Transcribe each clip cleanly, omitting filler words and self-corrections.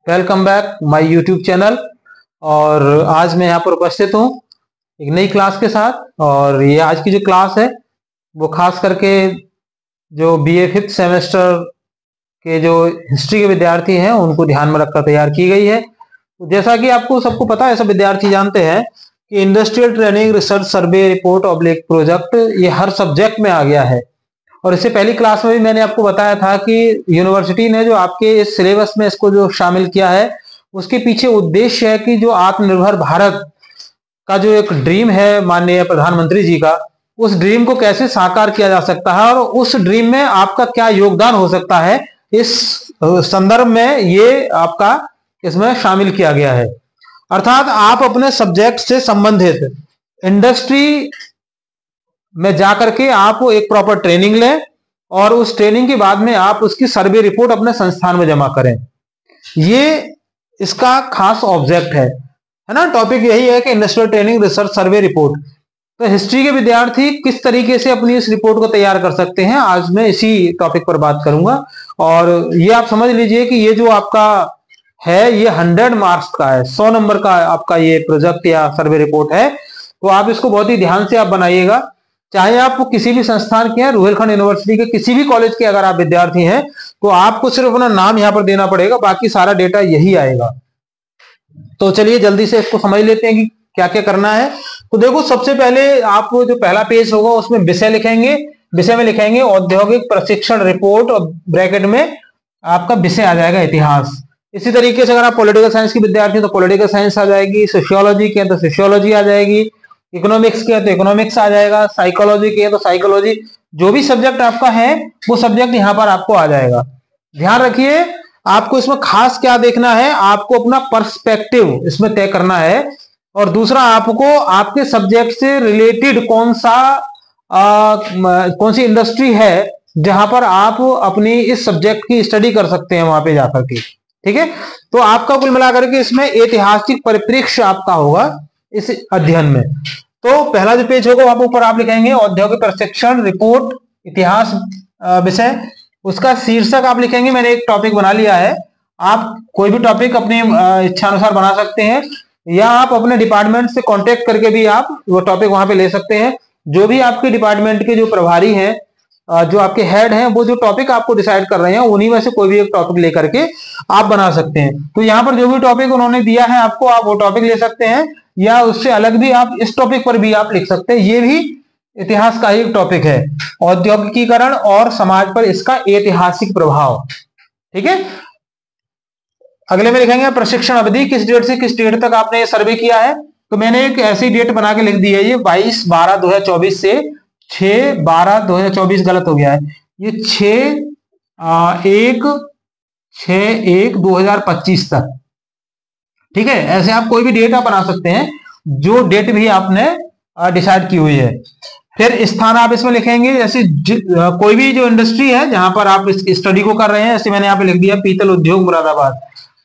Welcome back my YouTube channel. और आज मैं यहाँ पर उपस्थित हूँ एक नई क्लास के साथ। और ये आज की जो क्लास है वो खास करके जो बीए 5th सेमेस्टर के जो हिस्ट्री के विद्यार्थी हैं उनको ध्यान में रखकर तैयार की गई है। तो जैसा कि आपको सबको पता है, सब विद्यार्थी जानते हैं कि industrial training research survey report oblique project ये हर सब्जेक्ट में आ गया है। और इससे पहली क्लास में भी मैंने आपको बताया था कि यूनिवर्सिटी ने जो आपके इस सिलेबस में इसको जो शामिल किया है उसके पीछे उद्देश्य है कि जो आत्मनिर्भर भारत का जो एक ड्रीम है माननीय प्रधानमंत्री जी का, उस ड्रीम को कैसे साकार किया जा सकता है और उस ड्रीम में आपका क्या योगदान हो सकता है, इस संदर्भ में ये आपका इसमें शामिल किया गया है। अर्थात आप अपने सब्जेक्ट से संबंधित इंडस्ट्री में जाकर के आप एक प्रॉपर ट्रेनिंग लें और उस ट्रेनिंग के बाद में आप उसकी सर्वे रिपोर्ट अपने संस्थान में जमा करें। ये इसका खास ऑब्जेक्ट है ना। टॉपिक यही है कि industrial training research survey report. तो हिस्ट्री के विद्यार्थी किस तरीके से अपनी इस रिपोर्ट को तैयार कर सकते हैं, आज मैं इसी टॉपिक पर बात करूंगा। और ये आप समझ लीजिए कि ये जो आपका है ये 100 मार्क्स का है, 100 नंबर का आपका ये प्रोजेक्ट या सर्वे रिपोर्ट है। तो आप इसको बहुत ही ध्यान से आप बनाइएगा। चाहे आप किसी भी संस्थान के हैं, रुहेलखंड यूनिवर्सिटी के किसी भी कॉलेज के अगर आप विद्यार्थी हैं तो आपको सिर्फ अपना नाम यहां पर देना पड़ेगा, बाकी सारा डेटा यही आएगा। तो चलिए जल्दी से इसको समझ लेते हैं कि क्या क्या करना है। तो देखो, सबसे पहले आप जो पहला पेज होगा उसमें विषय लिखेंगे। विषय में लिखेंगे औद्योगिक प्रशिक्षण रिपोर्ट और ब्रैकेट में आपका विषय आ जाएगा इतिहास। इसी तरीके से अगर आप पॉलिटिकल साइंस के विद्यार्थी तो पॉलिटिकल साइंस आ जाएगी, सोशियोलॉजी के तो सोशियोलॉजी आ जाएगी, इकोनॉमिक्स के तो इकोनॉमिक्स आ जाएगा, साइकोलॉजी के तो साइकोलॉजी। जो भी सब्जेक्ट आपका है वो सब्जेक्ट यहाँ पर आपको आ जाएगा। ध्यान रखिए, आपको इसमें खास क्या देखना है, आपको अपना पर्सपेक्टिव इसमें तय करना है। और दूसरा, आपको आपके सब्जेक्ट से रिलेटेड कौन सी इंडस्ट्री है जहां पर आप अपनी इस सब्जेक्ट की स्टडी कर सकते हैं वहां पे जाकर के। ठीक है, तो आपका कुल मिलाकर के इसमें ऐतिहासिक परिप्रेक्ष्य आपका होगा इस अध्ययन में। तो पहला जो पेज होगा वहां ऊपर आप लिखेंगे औद्योगिक प्रशिक्षण रिपोर्ट इतिहास विषय। उसका शीर्षक आप लिखेंगे, मैंने एक टॉपिक बना लिया है। आप कोई भी टॉपिक अपनी इच्छा अनुसार बना सकते हैं या आप अपने डिपार्टमेंट से कांटेक्ट करके भी आप वो टॉपिक वहां पे ले सकते हैं। जो भी आपके डिपार्टमेंट के जो प्रभारी हैं, जो आपके हेड हैं, वो जो टॉपिक आपको डिसाइड कर रहे हैं उन्हीं में से कोई भी एक टॉपिक लेकर के आप बना सकते हैं। तो यहाँ पर जो भी टॉपिक उन्होंने दिया है आपको, आप वो टॉपिक ले सकते हैं या उससे अलग भी आप इस टॉपिक पर भी आप लिख सकते हैं। ये भी इतिहास का ही टॉपिक है, औद्योगिकीकरण और समाज पर इसका ऐतिहासिक प्रभाव। ठीक है, अगले में लिखेंगे प्रशिक्षण अवधि, किस डेट से किस डेट तक आपने सर्वे किया है। तो मैंने एक ऐसी डेट बना के लिख दी है, ये 22/12/2024 से 6/12/2024 गलत हो गया है, ये 6/1/2025 तक। ठीक है, ऐसे आप कोई भी डेट आप बना सकते हैं जो डेट भी आपने डिसाइड की हुई है। फिर स्थान आप इसमें लिखेंगे, जैसे कोई भी जो इंडस्ट्री है जहां पर आप इस स्टडी को कर रहे हैं, जैसे मैंने यहाँ पे लिख दिया पीतल उद्योग मुरादाबाद।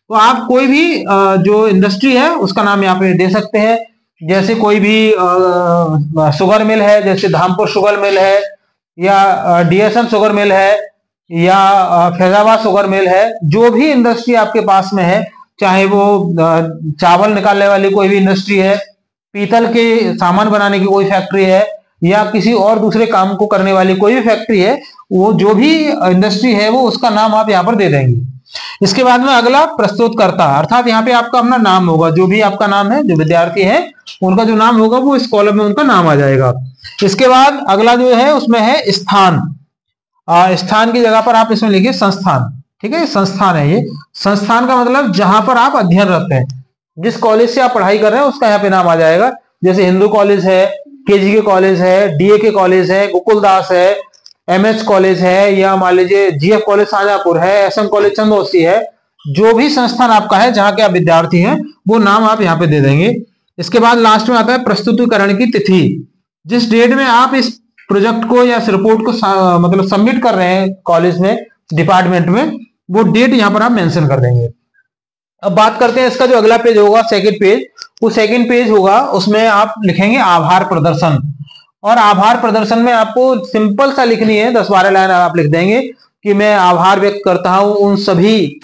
तो आप कोई भी जो इंडस्ट्री है उसका नाम यहाँ पे दे सकते हैं। जैसे कोई भी शुगर मिल है, जैसे धामपुर शुगर मिल है या डीएसएम शुगर मिल है या फैजाबाद शुगर मिल है, जो भी इंडस्ट्री आपके पास में है, चाहे वो चावल निकालने वाली कोई भी इंडस्ट्री है, पीतल के सामान बनाने की कोई फैक्ट्री है या किसी और दूसरे काम को करने वाली कोई भी फैक्ट्री है, वो जो भी इंडस्ट्री है वो उसका नाम आप यहाँ पर दे देंगे। इसके बाद में अगला प्रस्तुतकर्ता, अर्थात यहाँ पे आपका अपना नाम होगा, जो भी आपका नाम है, जो विद्यार्थी है उनका जो नाम होगा वो इस कॉलम में उनका नाम आ जाएगा। इसके बाद अगला जो है उसमें है स्थान। स्थान की जगह पर आप इसमें लिखिए संस्थान। ठीक है, संस्थान है ये। संस्थान का मतलब जहां पर आप अध्ययनरत हैं, जिस कॉलेज से आप पढ़ाई कर रहे हैं उसका यहाँ पे नाम आ जाएगा। जैसे हिंदू कॉलेज है, केजी के कॉलेज है, डीए के कॉलेज है, गोकुलदास है, एमएच कॉलेज है, या मान लीजिए जीएफ कॉलेज शाहजहांपुर है, एसएम कॉलेज चंदौसी है। जो भी संस्थान आपका है जहां के आप विद्यार्थी हैं वो नाम आप यहाँ पे दे देंगे। इसके बाद लास्ट में आता है प्रस्तुतिकरण की तिथि। जिस डेट में आप इस प्रोजेक्ट को या इस रिपोर्ट को मतलब सबमिट कर रहे हैं कॉलेज में, डिपार्टमेंट में, वो डेट यहाँ पर आप मेंशन कर देंगे। अब बात करते हैं इसका जो अगला पेज होगा, सेकंड पेज। वो सेकंड पेज होगा, उसमें आप लिखेंगे आभार प्रदर्शन। और आभार प्रदर्शन में आपको सिंपल सा लिखनी है, 10-12 लाइन आप लिख देंगे कि मैं आभार व्यक्त करता हूं उन सभी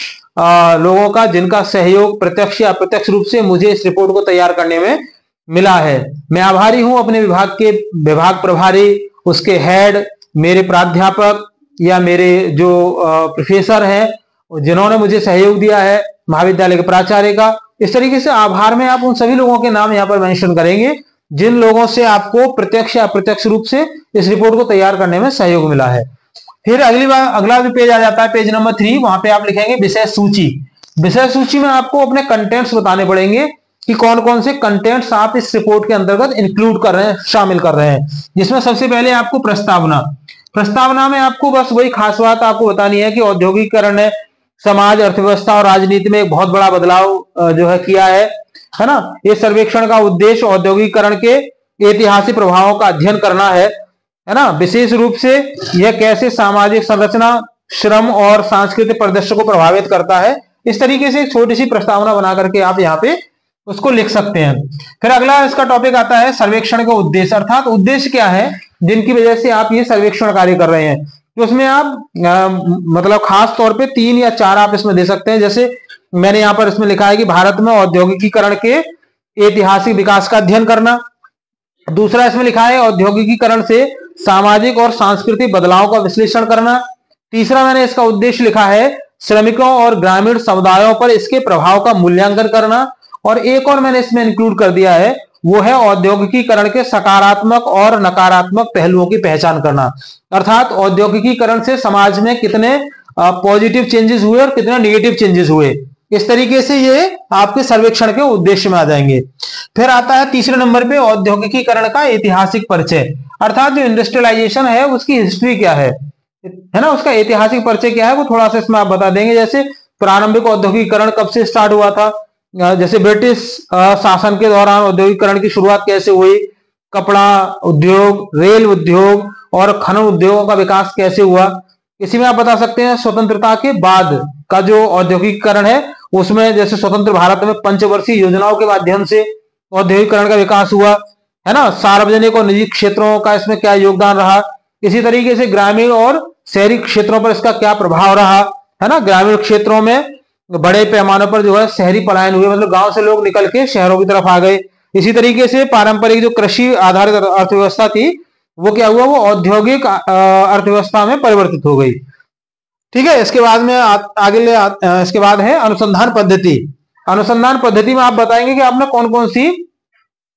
लोगों का, जिनका सहयोग प्रत्यक्ष या अप्रत्यक्ष रूप से मुझे इस रिपोर्ट को तैयार करने में मिला है। मैं आभारी हूं अपने विभाग के विभाग प्रभारी, उसके हेड, मेरे प्राध्यापक या मेरे जो प्रोफेसर हैं जिन्होंने मुझे सहयोग दिया है, महाविद्यालय के प्राचार्य का। इस तरीके से आभार में आप उन सभी लोगों के नाम यहाँ पर मेंशन करेंगे जिन लोगों से आपको प्रत्यक्ष या अप्रत्यक्ष रूप से इस रिपोर्ट को तैयार करने में सहयोग मिला है। फिर अगला भी पेज आ जाता है, पेज नंबर 3। वहां पे आप लिखेंगे विषय सूची। विषय सूची में आपको अपने कंटेंट्स बताने पड़ेंगे कि कौन कौन से कंटेंट्स आप इस रिपोर्ट के अंतर्गत इंक्लूड कर रहे हैं, शामिल कर रहे हैं। जिसमें सबसे पहले आपको प्रस्तावना में आपको बस वही खास बात आपको बतानी है कि औद्योगिकीकरण ने समाज, अर्थव्यवस्था और राजनीति में एक बहुत बड़ा बदलाव जो है किया है ना। ये सर्वेक्षण का उद्देश्य औद्योगिकीकरण के ऐतिहासिक प्रभावों का अध्ययन करना है ना। विशेष रूप से यह कैसे सामाजिक संरचना, श्रम और सांस्कृतिक परिदृश्य को प्रभावित करता है। इस तरीके से एक छोटी सी प्रस्तावना बना करके आप यहाँ पे उसको लिख सकते हैं। फिर अगला इसका टॉपिक आता है सर्वेक्षण का उद्देश्य, अर्थात उद्देश्य क्या है जिनकी वजह से आप ये सर्वेक्षण कार्य कर रहे हैं। तो उसमें आप मतलब खास तौर पे 3 या 4 आप इसमें दे सकते हैं। जैसे मैंने यहाँ पर इसमें लिखा है कि भारत में औद्योगिकीकरण के ऐतिहासिक विकास का अध्ययन करना। दूसरा इसमें लिखा है औद्योगिकीकरण से सामाजिक और सांस्कृतिक बदलाव का विश्लेषण करना। तीसरा मैंने इसका उद्देश्य लिखा है श्रमिकों और ग्रामीण समुदायों पर इसके प्रभाव का मूल्यांकन करना। और एक और मैंने इसमें इंक्लूड कर दिया है, वो है औद्योगिकीकरण के सकारात्मक और नकारात्मक पहलुओं की पहचान करना। अर्थात औद्योगिकीकरण से समाज में कितने पॉजिटिव चेंजेस हुए और कितने नेगेटिव चेंजेस हुए। इस तरीके से ये आपके सर्वेक्षण के उद्देश्य में आ जाएंगे। फिर आता है तीसरे नंबर पे औद्योगिकीकरण का ऐतिहासिक परिचय, अर्थात जो इंडस्ट्रियलाइजेशन है उसकी हिस्ट्री क्या है ना, उसका ऐतिहासिक परिचय क्या है वो थोड़ा सा इसमें आप बता देंगे। जैसे प्रारंभिक औद्योगिकीकरण कब से स्टार्ट हुआ था, जैसे ब्रिटिश शासन के दौरान औद्योगिकीकरण की शुरुआत कैसे हुई, कपड़ा उद्योग, रेल उद्योग और खनन उद्योगों का विकास कैसे हुआ। इसी में आप बता सकते हैं स्वतंत्रता के बाद का जो औद्योगिकीकरण है उसमें जैसे स्वतंत्र भारत में पंचवर्षीय योजनाओं के माध्यम से औद्योगिकीकरण का विकास हुआ है ना। सार्वजनिक और निजी क्षेत्रों का इसमें क्या योगदान रहा। इसी तरीके से ग्रामीण और शहरी क्षेत्रों पर इसका क्या प्रभाव रहा है ना। ग्रामीण क्षेत्रों में बड़े पैमाने पर जो है शहरी पलायन हुए, मतलब गांव से लोग निकल के शहरों की तरफ आ गए। इसी तरीके से पारंपरिक जो कृषि आधारित अर्थव्यवस्था थी वो क्या हुआ, वो औद्योगिक अर्थव्यवस्था में परिवर्तित हो गई। ठीक है, इसके बाद में इसके बाद है अनुसंधान पद्धति। अनुसंधान पद्धति में आप बताएंगे कि आपने कौन कौन सी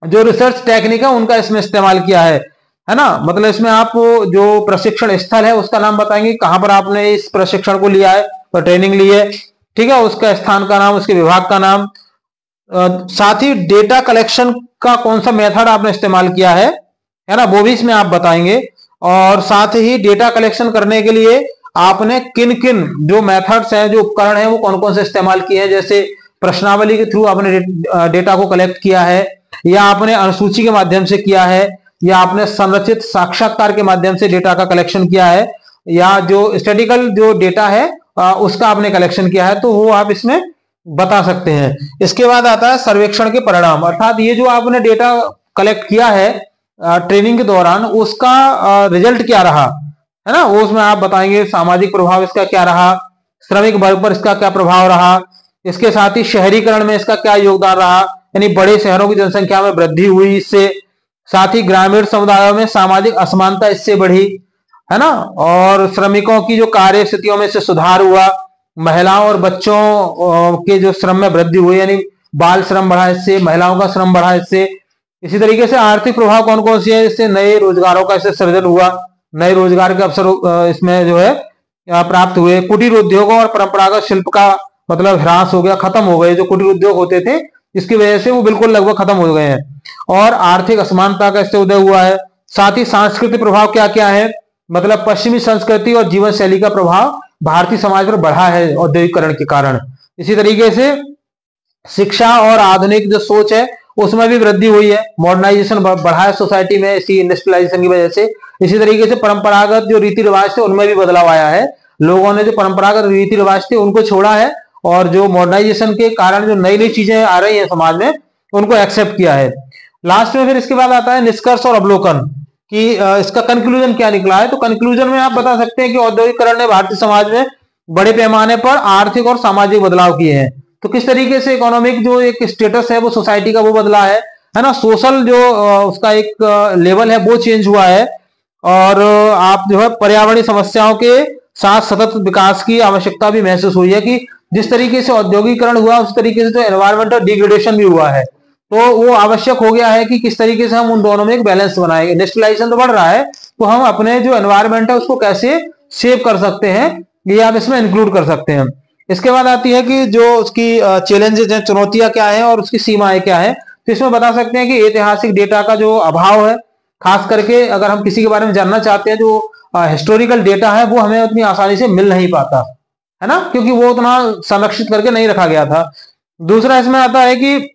जो रिसर्च टेक्निक है उनका इसमें इस्तेमाल किया है ना। मतलब इसमें आप जो प्रशिक्षण स्थल है उसका नाम बताएंगे, कहां पर आपने इस प्रशिक्षण को लिया है और ट्रेनिंग ली है। ठीक है, उसका स्थान का नाम, उसके विभाग का नाम, साथ ही डेटा कलेक्शन का कौन सा मेथड आपने इस्तेमाल किया है ना, वो भी इसमें आप बताएंगे। और साथ ही डेटा कलेक्शन करने के लिए आपने किन किन जो मेथड्स हैं, जो उपकरण हैं वो कौन कौन से इस्तेमाल किए हैं। जैसे प्रश्नावली के थ्रू आपने डेटा को कलेक्ट किया है, या आपने अनुसूची के माध्यम से किया है, या आपने संरचित साक्षात्कार के माध्यम से डेटा का कलेक्शन किया है, या जो स्टैटिकल जो डेटा है उसका आपने कलेक्शन किया है, तो वो आप इसमें बता सकते हैं। इसके बाद आता है सर्वेक्षण के परिणाम, अर्थात ये जो आपने डेटा कलेक्ट किया है ट्रेनिंग के दौरान उसका रिजल्ट क्या रहा है ना, वो उसमें आप बताएंगे। सामाजिक प्रभाव इसका क्या रहा, श्रमिक वर्ग पर इसका क्या प्रभाव रहा, इसके साथ ही शहरीकरण में इसका क्या योगदान रहा, यानी बड़े शहरों की जनसंख्या में वृद्धि हुई इससे, साथ ही ग्रामीण समुदायों में सामाजिक असमानता इससे बढ़ी है ना, और श्रमिकों की जो कार्य स्थितियों में इससे सुधार हुआ, महिलाओं और बच्चों के जो श्रम में वृद्धि हुई, यानी बाल श्रम बढ़ा इससे, महिलाओं का श्रम बढ़ा इससे। इसी तरीके से आर्थिक प्रभाव कौन कौन से है, इससे नए रोजगारों का इससे सृजन हुआ, नए रोजगार के अवसर इसमें जो है प्राप्त हुए। कुटीर उद्योगों और परंपरागत शिल्प का मतलब ह्रास हो गया, खत्म हो गए। जो कुटीर उद्योग होते थे इसकी वजह से वो बिल्कुल लगभग खत्म हो गए हैं, और आर्थिक असमानता का इससे उदय हुआ है। साथ ही सांस्कृतिक प्रभाव क्या क्या है, मतलब पश्चिमी संस्कृति और जीवन शैली का प्रभाव भारतीय समाज पर बढ़ा है औद्योगिकरण के कारण। इसी तरीके से शिक्षा और आधुनिक जो सोच है उसमें भी वृद्धि हुई है, मॉडर्नाइजेशन बढ़ा है सोसाइटी में इसी इंडस्ट्रियलाइजेशन की वजह से। इसी तरीके से परंपरागत जो रीति रिवाज थे उनमें भी बदलाव आया है, लोगों ने जो परंपरागत रीति रिवाज थे उनको छोड़ा है, और जो मॉडर्नाइजेशन के कारण जो नई नई चीजें आ रही है समाज में उनको एक्सेप्ट किया है। लास्ट में फिर इसके बाद आता है निष्कर्ष और अवलोकन कि इसका कंक्लूजन क्या निकला है। तो कंक्लूजन में आप बता सकते हैं कि औद्योगिकरण ने भारतीय समाज में बड़े पैमाने पर आर्थिक और सामाजिक बदलाव किए हैं। तो किस तरीके से इकोनॉमिक जो एक स्टेटस है वो सोसाइटी का वो बदला है ना, सोशल जो उसका एक लेवल है वो चेंज हुआ है, और आप जो है पर्यावरणीय समस्याओं के साथ सतत विकास की आवश्यकता भी महसूस हुई है कि जिस तरीके से औद्योगिकरण हुआ उस तरीके से जो एनवायरमेंटल डिग्रेडेशन भी हुआ है, तो वो आवश्यक हो गया है कि किस तरीके से हम उन दोनों में एक बैलेंस बनाए। इंडस्ट्रियलाइजेशन तो बढ़ रहा है, तो हम अपने जो एनवायरमेंट है उसको कैसे सेव कर सकते हैं, ये आप इसमें इंक्लूड कर सकते हैं। इसके बाद आती है कि जो उसकी चैलेंजेस हैं, चुनौतियां क्या है और उसकी सीमाएं क्या है। तो इसमें बता सकते हैं कि ऐतिहासिक डेटा का जो अभाव है, खास करके अगर हम किसी के बारे में जानना चाहते हैं, जो हिस्टोरिकल डेटा है वो हमें उतनी आसानी से मिल नहीं पाता है ना, क्योंकि वो उतना संरक्षित करके नहीं रखा गया था। दूसरा इसमें आता है कि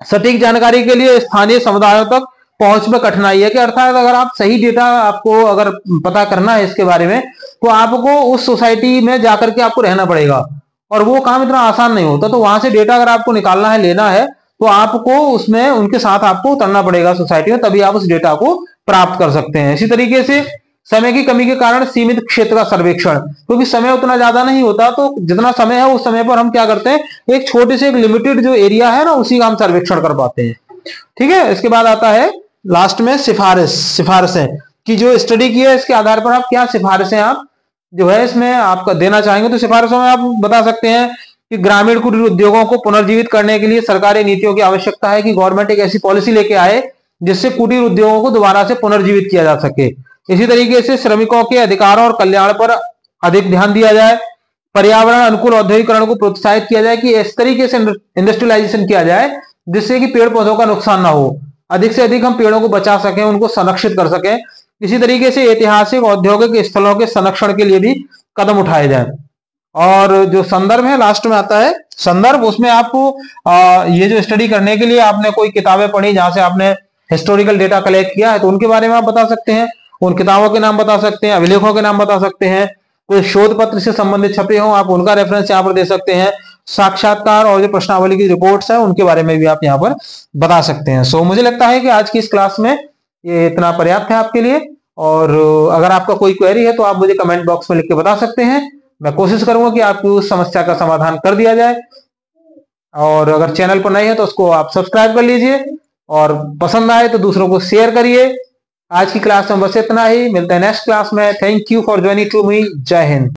सटीक जानकारी के लिए स्थानीय समुदायों तक पहुंच में कठिनाई है, कि अर्थात अगर आप सही डेटा आपको अगर पता करना है इसके बारे में, तो आपको उस सोसाइटी में जाकर के आपको रहना पड़ेगा, और वो काम इतना आसान नहीं होता। तो वहां से डेटा अगर आपको निकालना है, लेना है, तो आपको उसमें उनके साथ आपको उतरना पड़ेगा सोसाइटी में, तभी आप उस डेटा को प्राप्त कर सकते हैं। इसी तरीके से समय की कमी के कारण सीमित क्षेत्र का सर्वेक्षण, क्योंकि समय उतना ज्यादा नहीं होता, तो जितना समय है उस समय पर हम क्या करते हैं, एक छोटे से एक लिमिटेड जो एरिया है ना उसी का हम सर्वेक्षण कर पाते हैं। ठीक है, इसके बाद आता है लास्ट में सिफारिशें कि जो स्टडी की है इसके आधार पर आप क्या सिफारिशें आप जो है इसमें आपका देना चाहेंगे। तो सिफारिशों में आप बता सकते हैं कि ग्रामीण कुटीर उद्योगों को पुनर्जीवित करने के लिए सरकारी नीतियों की आवश्यकता है, कि गवर्नमेंट एक ऐसी पॉलिसी लेके आए जिससे कुटीर उद्योगों को दोबारा से पुनर्जीवित किया जा सके। इसी तरीके से श्रमिकों के अधिकारों और कल्याण पर अधिक ध्यान दिया जाए, पर्यावरण अनुकूल औद्योगिकरण को प्रोत्साहित किया जाए, कि इस तरीके से इंडस्ट्रियलाइजेशन किया जाए जिससे कि पेड़ पौधों का नुकसान ना हो, अधिक से अधिक हम पेड़ों को बचा सकें, उनको संरक्षित कर सकें। इसी तरीके से ऐतिहासिक औद्योगिक स्थलों के संरक्षण के लिए भी कदम उठाए जाए। और जो संदर्भ है लास्ट में आता है संदर्भ, उसमें आपको ये जो स्टडी करने के लिए आपने कोई किताबें पढ़ी जहां से आपने हिस्टोरिकल डेटा कलेक्ट किया है, तो उनके बारे में आप बता सकते हैं, उन किताबों के नाम बता सकते हैं, अभिलेखों के नाम बता सकते हैं, कोई शोध पत्र से संबंधित छपे हों आप उनका रेफरेंस यहाँ पर दे सकते हैं, साक्षात्कार और जो प्रश्नावली की रिपोर्ट्स है उनके बारे में भी आप यहाँ पर बता सकते हैं। सो मुझे लगता है कि आज की इस क्लास में ये इतना पर्याप्त है आपके लिए, और अगर आपका कोई क्वेरी है तो आप मुझे कमेंट बॉक्स में लिख के बता सकते हैं। मैं कोशिश करूंगा कि आपकी उस समस्या का समाधान कर दिया जाए, और अगर चैनल पर नए हैं तो उसको आप सब्सक्राइब कर लीजिए, और पसंद आए तो दूसरों को शेयर करिए। आज की क्लास में बस इतना ही, मिलते हैं नेक्स्ट क्लास में। Thank you for joining to me. जय हिंद।